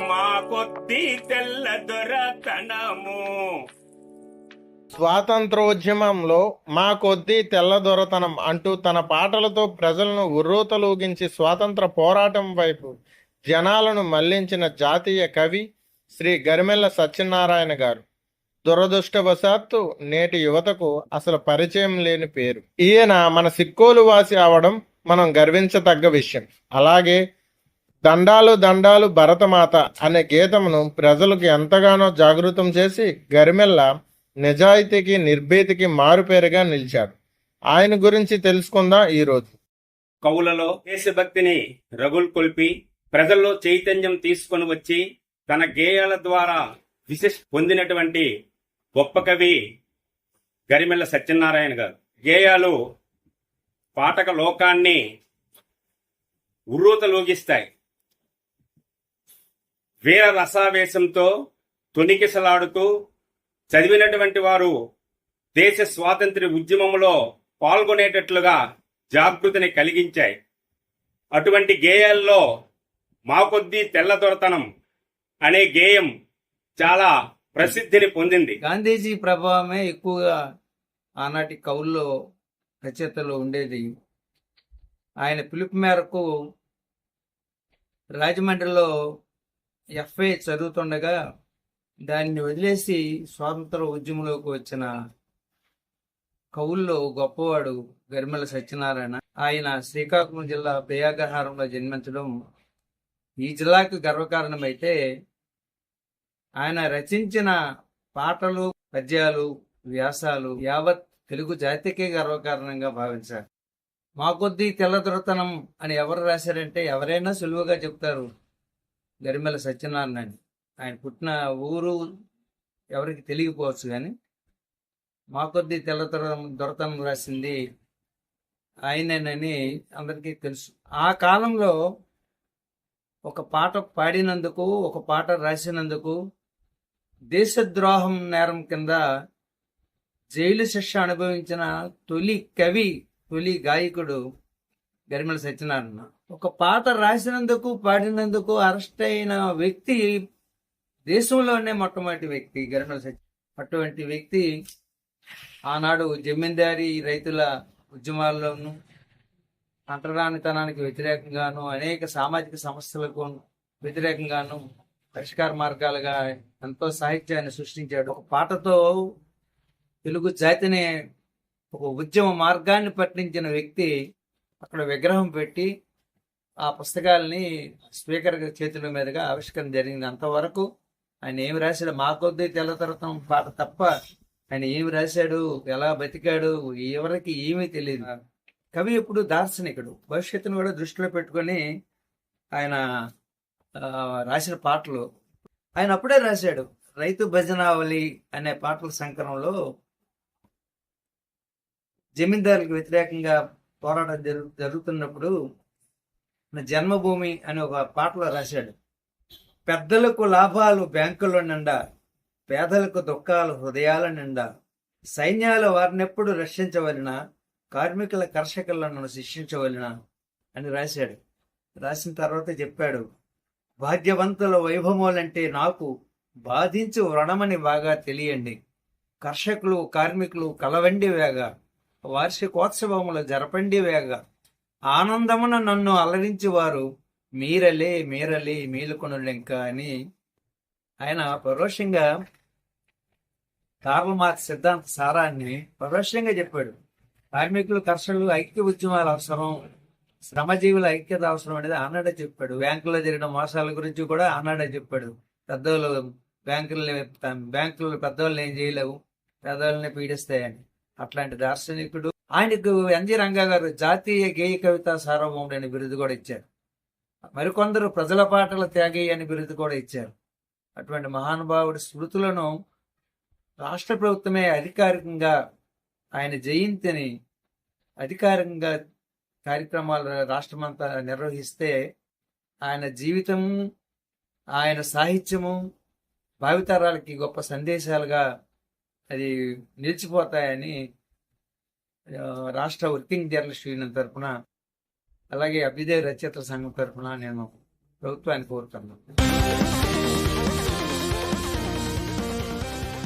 మా కొద్ది తెల్లదొరతనము. స్వాతంత్రోద్యమంలో మా కొద్దీ తెల్లదొరతనం అంటూ తన పాటలతో ప్రజలను ఉర్రూతలూగించి స్వాతంత్ర పోరాటం వైపు జనాలను మళ్లించిన జాతీయ కవి శ్రీ గరిమెళ్ళ సత్యనారాయణ గారు. దురదృష్టవశాత్తు నేటి యువతకు అసలు పరిచయం లేని పేరు. ఈయన మన సిక్కోలు వాసి అవడం మనం గర్వించదగ్గ విషయం. అలాగే దండాలు దండాలు భరతమాత అనే గీతమును ప్రజలకు ఎంతగానో జాగృతం చేసి గరిమెళ్ళ నిజాయితీకి నిర్భీతికి మారుపేరుగా నిలిచాడు. ఆయన గురించి తెలుసుకుందాం ఈరోజు. కవులలో దేశభక్తిని రగుల్కొల్పి ప్రజల్లో చైతన్యం తీసుకొని వచ్చి తన గేయాల ద్వారా విశిష్ట పొందినటువంటి గొప్ప కవి గరిమెళ్ళ సత్యనారాయణ గారు. గేయాలు పాఠక లోకాన్ని ఉర్రూతలూగిస్తాయి. వీర రసావేశంతో తొణికిసలాడుతూ చదివినటువంటి వారు దేశ స్వాతంత్ర్య ఉద్యమంలో పాల్గొనేటట్లుగా జాగృతిని కలిగించాయి. అటువంటి గేయాల్లో మా కొద్దీ తెల్లదొరతనం అనే గేయం చాలా ప్రసిద్ధిని పొందింది. గాంధీజీ ప్రభావమే ఎక్కువగా ఆనాటి కవుల్లో రచయితలు ఉండేది. ఆయన పిలుపు మేరకు రాజమండ్రిలో ఎఫ్ఏ చదువుతుండగా దాన్ని వదిలేసి స్వాతంత్ర ఉద్యమంలోకి వచ్చిన కవుల్లో గొప్పవాడు గరిమెళ్ళ సత్యనారాయణ. ఆయన శ్రీకాకుళం జిల్లా బేయాగ్రహారంలో జన్మించడం ఈ జిల్లాకు గర్వకారణమైతే ఆయన రచించిన పాటలు, పద్యాలు, వ్యాసాలు యావత్ తెలుగు జాతికే గర్వకారణంగా భావించారు. మా కొద్దీ తెల్లదొరతనం అని ఎవరు రాశారంటే ఎవరైనా సులువుగా చెప్తారు గరిమెళ్ళ సత్యనారాయణ అని. ఆయన పుట్టిన ఊరు ఎవరికి తెలియకపోవచ్చు, కానీ మా కొద్దీ దొరతనం రాసింది ఆయనేనని అందరికీ తెలుసు. ఆ కాలంలో ఒక పాట పాడినందుకు, ఒక పాట రాసినందుకు దేశద్రోహం నేరం కింద జైలు శిక్ష అనుభవించిన తొలి కవి, తొలి గాయకుడు గరిమెళ్ళ సత్యనారాయణ. ఒక పాట రాసినందుకు, పాడినందుకు అరెస్ట్ అయిన వ్యక్తి దేశంలోనే మొట్టమొదటి వ్యక్తి గరిమెళ్ళ సత్యనారాయణ. అటువంటి వ్యక్తి ఆనాడు జమీందారీ రైతుల ఉద్యమాల్లోనూ, అంటరానితనానికి వ్యతిరేకంగాను, అనేక సామాజిక సమస్యలకు వ్యతిరేకంగాను పరిష్కార మార్గాలుగా ఎంతో సాహిత్యాన్ని సృష్టించాడు. ఒక పాటతో తెలుగు జాతిని ఒక ఉద్యమ మార్గాన్ని పట్టించిన వ్యక్తి అక్కడ విగ్రహం పెట్టి ఆ పుస్తకాలని స్పీకర్ చేతుల మీదుగా ఆవిష్కరణ జరిగింది. అంతవరకు ఆయన ఏమి రాశాడు, మా కొద్దీ తెల్లదొరతనం పాట తప్ప ఆయన ఏమి రాశాడు, ఎలా బతికాడు ఎవరికి ఏమీ తెలియదు. కవి ఎప్పుడు దార్శనికుడు, భవిష్యత్తును కూడా దృష్టిలో పెట్టుకొని ఆయన రాసిన పాటలు. ఆయన అప్పుడే రాశాడు రైతు భజనావళి అనే పాటల సంకలనంలో జమీందారులకు వ్యతిరేకంగా పోరాటం జరుగుతున్నప్పుడు జన్మభూమి అనే ఒక పాటలో రాశాడు. పెద్దలకు లాభాలు బ్యాంకుల నిండా, పేదలకు దుఃఖాలు హృదయాల నిండా, సైన్యాల వారినెప్పుడు రక్షించవలన, కార్మికుల కర్షకులను శిక్షించవలన అని రాశాడు. రాసిన తర్వాత చెప్పాడు, భాగ్యవంతుల వైభవములంటే నాకు బాధించు వ్రణమని బాగా తెలియండి. కర్షకులు కార్మికులు కలవండి వేగ, వార్షికోత్సవములు జరపండి వేగ, ఆనందమున నన్ను అలరించేవారు మీరలే మీరలే మేలుకొనులెంక అని ఆయన పరోక్షంగా కార్ల్ మార్క్స్ సిద్ధాంత సారాన్ని పరోక్షంగా చెప్పాడు. కార్మికులు కర్షకులు ఐక్య ఉద్యమాలు అవసరం, శ్రమజీవుల ఐక్యత అవసరం అనేది ఆనాడే చెప్పాడు. బ్యాంకుల్లో జరిగిన మోసాల గురించి కూడా ఆనాడే చెప్పాడు. పెద్దవాళ్ళు బ్యాంకులు పెద్దవాళ్ళని ఏం చేయలేవు, పెద్దవాళ్ళని పీడిస్తాయని. అట్లాంటి దార్శనికుడు. ఆయనకు ఎన్జి రంగా గారు జాతీయ గేయ కవిత సార్వభౌముడు అని బిరుదు కూడా ఇచ్చారు. మరికొందరు ప్రజల పాటల త్యాగి అని బిరుదు కూడా ఇచ్చారు. అటువంటి మహానుభావుడి స్మృతులను రాష్ట్ర ప్రభుత్వమే అధికారికంగా ఆయన జయంతిని అధికారికంగా కార్యక్రమాలు రాష్ట్రమంతా నిర్వహిస్తే ఆయన జీవితము, ఆయన సాహిత్యము భావితరాలకి గొప్ప సందేశాలుగా అది నిలిచిపోతాయని రాష్ట్ర వర్కింగ్ జర్నలిస్ట్ యూనియన్ తరఫున, అలాగే అభ్యుదయ రచయితల సంఘం తరఫున నేను ప్రభుత్వాన్ని కోరుతున్నాను.